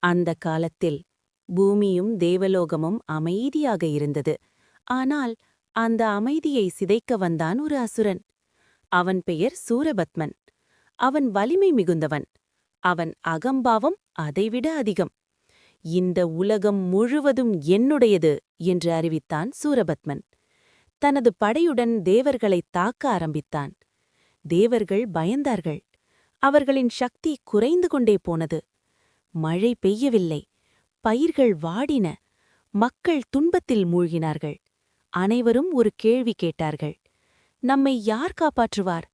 அந்த காலத்தில் பூமியும் தேவலோகமும் அமைதியாக இருந்தது. ஆனால் அந்த அமைதியை சிதைக்க வந்தான் ஒரு அசுரன். அவன் பெயர் சூரபத்மன். அவன் வலிமை மிகுந்தவன். அவன் அகம்பாவம் அதைவிட அதிகம். இந்த உலகம் முழுவதும் என்னுடையது என்று அறிவித்தான் சூரபத்மன். தனது படையுடன் தேவர்களைத் தாக்க ஆரம்பித்தான். தேவர்கள் பயந்தார்கள். அவர்களின் சக்தி குறைந்து கொண்டே போனது. மழை பெய்யவில்லை. பயிர்கள் வாடின. மக்கள் துன்பத்தில் மூழ்கினார்கள். அனைவரும் ஒரு கேள்வி கேட்டார்கள். நம்மை யார் காப்பாற்றுவார்?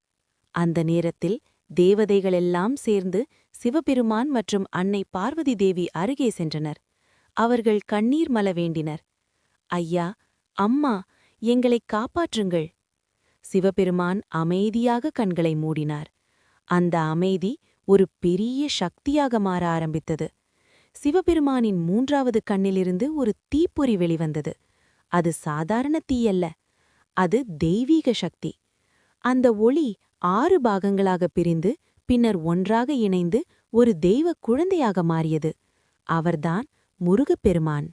அந்த நேரத்தில் தேவதைகளெல்லாம் சேர்ந்து சிவபெருமான் மற்றும் அன்னை பார்வதி தேவி அருகே சென்றனர். அவர்கள் கண்ணீர் மல வேண்டினர். ஐயா, அம்மா, எங்களைக் காப்பாற்றுங்கள். சிவபெருமான் அமைதியாக கண்களை மூடினார். அந்த அமைதி ஒரு பெரிய சக்தியாக மாற ஆரம்பித்தது. சிவபெருமானின் மூன்றாவது கண்ணிலிருந்து ஒரு தீப்பொறி வெளிவந்தது. அது சாதாரண தீயல்ல, அது தெய்வீக சக்தி. அந்த ஒளி 6 பாகங்களாக பிரிந்து பின்னர் ஒன்றாக இணைந்து ஒரு தெய்வ குழந்தையாக மாறியது. அவர்தான் முருகப்பெருமான்.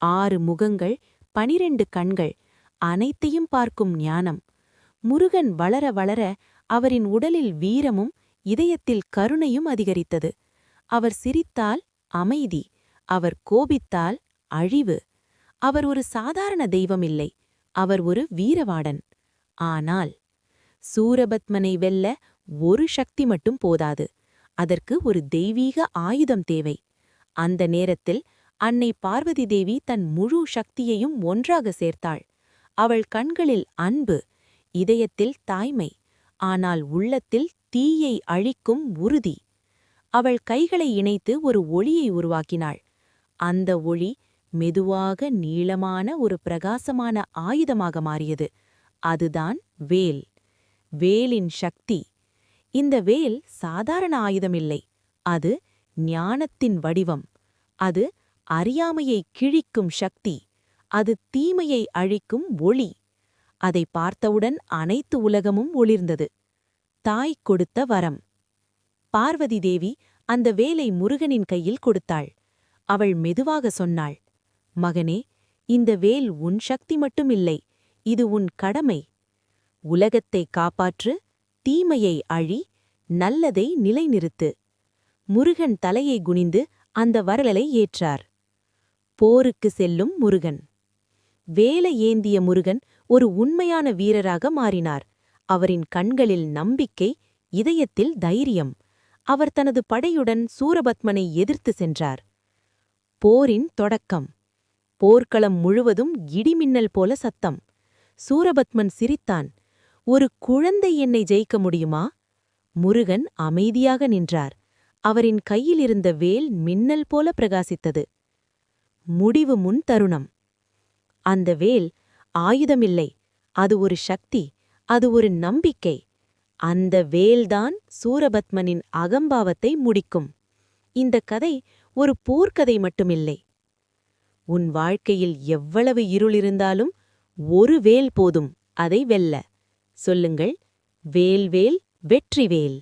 6 முகங்கள், 12 கண்கள், அனைத்தையும் பார்க்கும் ஞானம். முருகன் வளர வளர அவரின் உடலில் வீரமும் இதயத்தில் கருணையும் அதிகரித்தது. அவர் சிரித்தால் அமைதி, அவர் கோபித்தால் அழிவு. அவர் ஒரு சாதாரண தெய்வமில்லை, அவர் ஒரு வீரவாடன். ஆனால் சூரபத்மனை வெல்ல ஒரு சக்தி மட்டும் போதாது. அதற்கு ஒரு தெய்வீக ஆயுதம் தேவை. அந்த நேரத்தில் அன்னை பார்வதி தேவி தன் முழு சக்தியையும் ஒன்றாக சேர்த்தாள். அவள் கண்களில் அன்பு, இதயத்தில் தாய்மை, ஆனால் உள்ளத்தில் தீயை அழிக்கும் உறுதி. அவள் கைகளை இணைத்து ஒரு ஒளியை உருவாக்கினாள். அந்த ஒளி மெதுவாக நீளமான ஒரு பிரகாசமான ஆயுதமாக மாறியது. அதுதான் வேல். வேலின் சக்தி. இந்த வேல் சாதாரண ஆயுதமில்லை. அது ஞானத்தின் வடிவம். அது அறியாமையை கிழிக்கும் சக்தி. அது தீமையை அழிக்கும் ஒளி. அதை பார்த்தவுடன் அனைத்து உலகமும் ஒளிர்ந்தது. தாய் கொடுத்த வரம். பார்வதி தேவி அந்த வேலை முருகனின் கையில் கொடுத்தாள். அவள் மெதுவாக சொன்னாள், மகனே, இந்த வேல் உன் சக்தி மட்டுமில்லை, இது உன் கடமை. உலகத்தை காப்பாற்று, தீமையை அழி, நல்லதை நிலைநிறுத்து. முருகன் தலையை குனிந்து அந்த வரலலை ஏற்றார். போருக்கு செல்லும் முருகன். வேலை ஏந்திய முருகன் ஒரு உண்மையான வீரராக மாறினார். அவரின் கண்களில் நம்பிக்கை, இதயத்தில் தைரியம். அவர் தனது படையுடன் சூரபத்மனை எதிர்த்து சென்றார். போரின் தொடக்கம். போர்க்களம் முழுவதும் இடிமின்னல் போல சத்தம். சூரபத்மன் சிரித்தான். ஒரு குழந்தை என்னை ஜெயிக்க முடியுமா? முருகன் அமைதியாக நின்றார். அவரின் கையிலிருந்த வேல் மின்னல் போல பிரகாசித்தது. முடிவு முன் தருணம். அந்த வேல் ஆயுதமில்லை, அது ஒரு சக்தி, அது ஒரு நம்பிக்கை. அந்த வேல்தான் சூரபத்மனின் அகம்பாவத்தை முடிக்கும். இந்த கதை ஒரு போர்க்கதை மட்டுமில்லை. உன் வாழ்க்கையில் எவ்வளவு இருள் இருந்தாலும் ஒரு வேல் போதும் அதை வெல்ல. சொல்லுங்கள், வேல்வேல் வெற்றிவேல்.